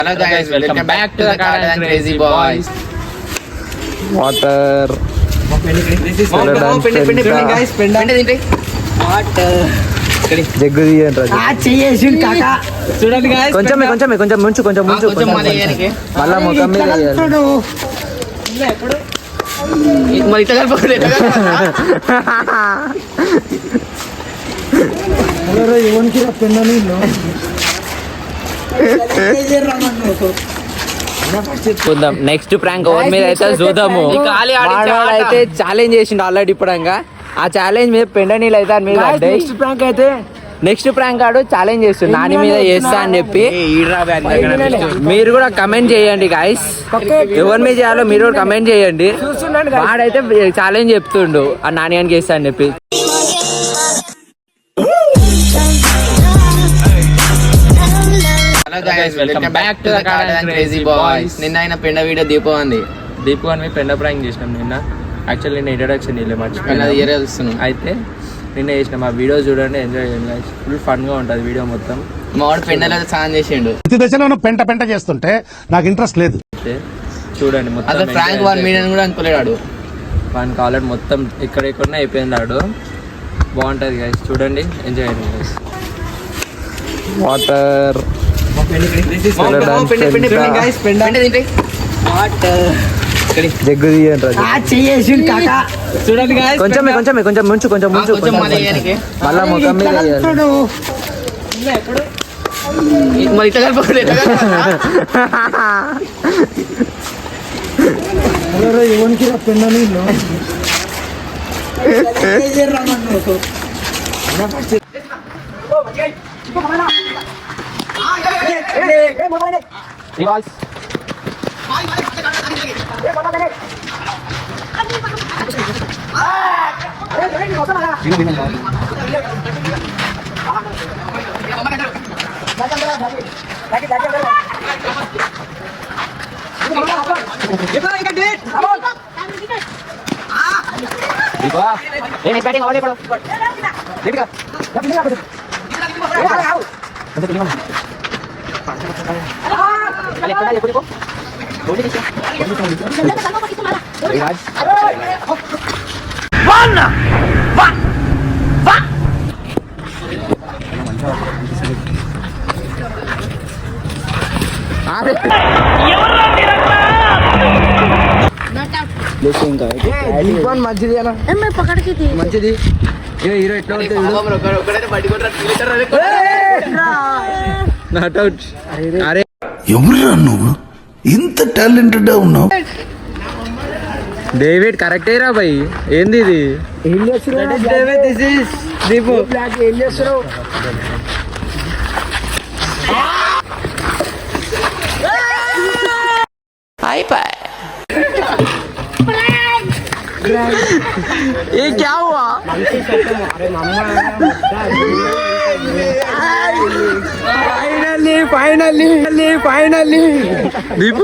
Hello guys, welcome back to the Card and Crazy Boys. Water. This is water. Guys, water. Jug తీయండి చేయేసిండు కాక. చూడండి guys. కొంచెం ముంచు మళ్ళా ముఖం మీద వేయాలి. ఎప్పుడు మరి ఇట్లా కలపకూడదు. నెక్స్ట్ ప్రాంక్ ఎవరి మీద అయితే చూద్దాము. అయితే ఛాలెంజ్ చేసిండు ఆల్రెడీ ఇప్పుడు. ఆ ఛాలెంజ్ మీద పెండ నీళ్ళు అయితే అని మీద నెక్స్ట్ ప్రాంక్ ఆడు ఛాలెంజ్ చేస్తుంది నాని మీద చేస్తా అని చెప్పి. మీరు కూడా కమెంట్ చేయండి గాయస్, ఎవరి మీద చేయాలో మీరు కూడా కమెంట్ చేయండి. వాడైతే ఛాలెంజ్ చెప్తుండు ఆ నాని అని చేస్తా అని చెప్పి. Hello guys, welcome back to the Card and Crazy Boys. నిన్న ఆయన పెండ వీడియో దీపం అని పెండ ప్రాంక్ చేసినాం నిన్న. యాక్చువల్లీ నేను ఇంట్రడక్షన్ ఇల్లే మర్చిపోయినా. అయితే నిన్న చేసినాం. ఆ వీడియో చూడండి, ఎంజాయ్ చేయండి. ఫుల్ ఫన్ గా ఉంటుంది వీడియో మొత్తం. మా వాడు పెండలో స్నానం చేసిండు. ప్రతి దశలో పెంట చేస్తుంటే నాకు ఇంట్రెస్ట్ లేదు. చూడండి మొత్తం ఫ్రాంక్ 1 మిలియన్ కూడా అనుకోలేడు. వాని కాలర్ మొత్తం ఎక్కడెక్కడనే అయిపోయింది ఆడు. బాగుంటుంది గైస్, చూడండి, ఎంజాయ్ చేయండి గైస్. వాటర్. జగ్గు తీయండి. చూడండి guys. కొంచెం ముంచు మళ్ళా ముఖం మీద వేయాలి. ఎప్పుడు మరి ఇట్లా కలపకూడదు. మంచిది. హీరో ఎట్లా నాట్ అవుట్. అరే ఎవరురా నువ్వు ఇంత టాలెంటెడ్ ఉన్నావు? డేవిడ్ కరెక్టే రా భయ్. ఏంది ఇది? దీపు ఏం చేస్తున్నావు? ये क्या हुआ? फाइनली दीपू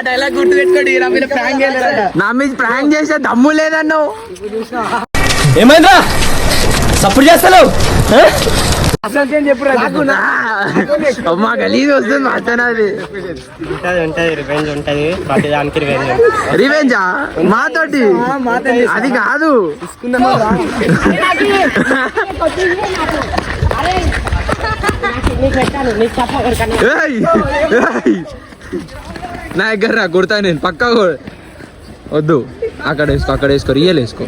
డైలాగ్ గుర్తు పెట్టుకోండి. నా మీద ప్రాంక్ చేసే దమ్ము లేదన్నావు. ఏమైందా సపోర్ట్ చేస్తాను? అమ్మా గలీజ్ వస్తుంది మాట్లాడాలి. రివెంజా మాతోటి? అది కాదు. నా దగ్గర రా, కొడతా నేను పక్కా. వద్దు, అక్కడ వేసుకో రియల్ వేసుకో.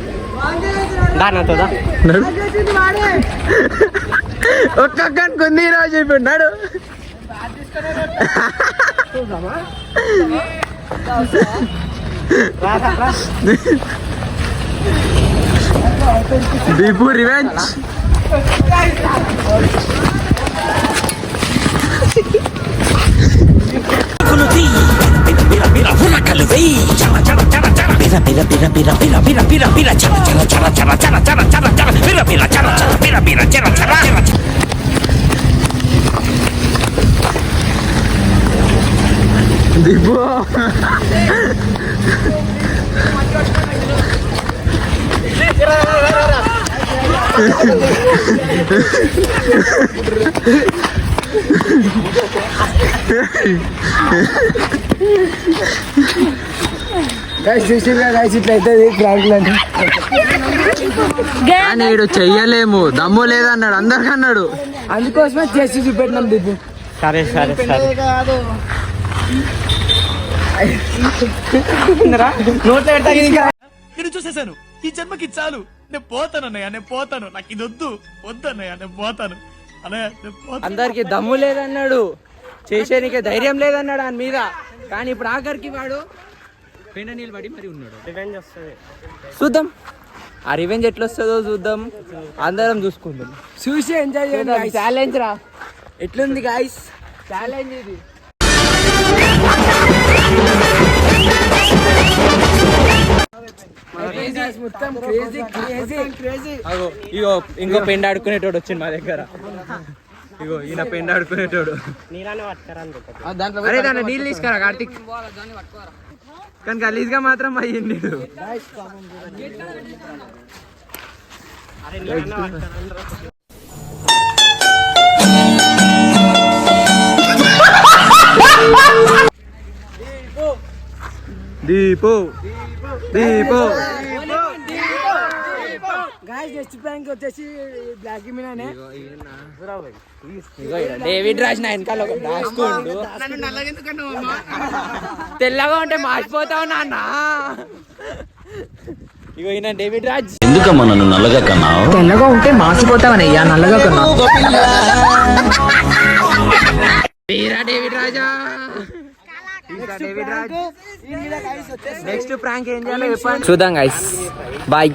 ఒక్కని కొన్ని రోజు చెప్పిన్నాడు. దీపు రివెంజ్. దిబ్బు వీడు చెయ్యలేము దమ్ము లేదన్నాడు అందరికన్నాడు అందుకోసమే చేసి చూపెట్టినాం దిబ్బు. సరే సరే సరే నోట్లో పెడతా ఇక్కడ చూసేశాను. ఈ జన్మకి చాలు, నేను పోతాను అన్నయ్య, నేను పోతాను, నాకు ఇది వద్దు అన్నయ్య, నేను పోతాను అన్నయ్య, నేను పోతాను. అందరికి దమ్ము లేదన్నాడు చేసేనికే ధైర్యం లేదన్నాడు ఆయన మీద. కానీ ఇప్పుడు ఆఖరికి వాడు పెండ నిలబడి మరి ఉన్నాడు. రివెంజ్ వస్తుంది చూద్దాం. ఆ రివెంజ్ ఎట్లా వస్తుందో చూద్దాం. అందరం చూసుకుందాం. చూసి ఎంజాయ్ చేయండి. ఛాలెంజ్ రా. ఎట్లుంది గాయస్ ఛాలెంజ్ ఇది. మొత్తం క్రేజీ. ఇగో ఇంకో పెండ ఆడుకునేటోడు వచ్చింది మా దగ్గర. ఇగో ఈయన పెండ ఆడుకునేటోడు. అరే దాన్ని నీళ్ళు తీసుకురా కార్తిక్. కానీ గలీజ్గా మాత్రం అయ్యింది. దీపో దీపో గాయస్ నెక్స్ట్ ప్రాంక్ వచ్చేసి బ్లాక్ మీనానే. డేవిడ్ రాజ్ నా వెనకాల ఒక దాచుకోండు. తెల్లగా ఉంటే మాసిపోతావు నాన్న. ఇగో ఈయన డేవిడ్ రాజ్. ఎందుకమ్మా నన్ను నల్లగా కన్నావు? తెల్లగా ఉంటే మాసిపోతావనయ్యా నల్లగా కన్నా. డేవిడ్ రాజా. నెక్స్ట్ ప్రాంక్ ఏం చేయాలో చెప్పండి. చూద్దాం గైస్. బాయ్.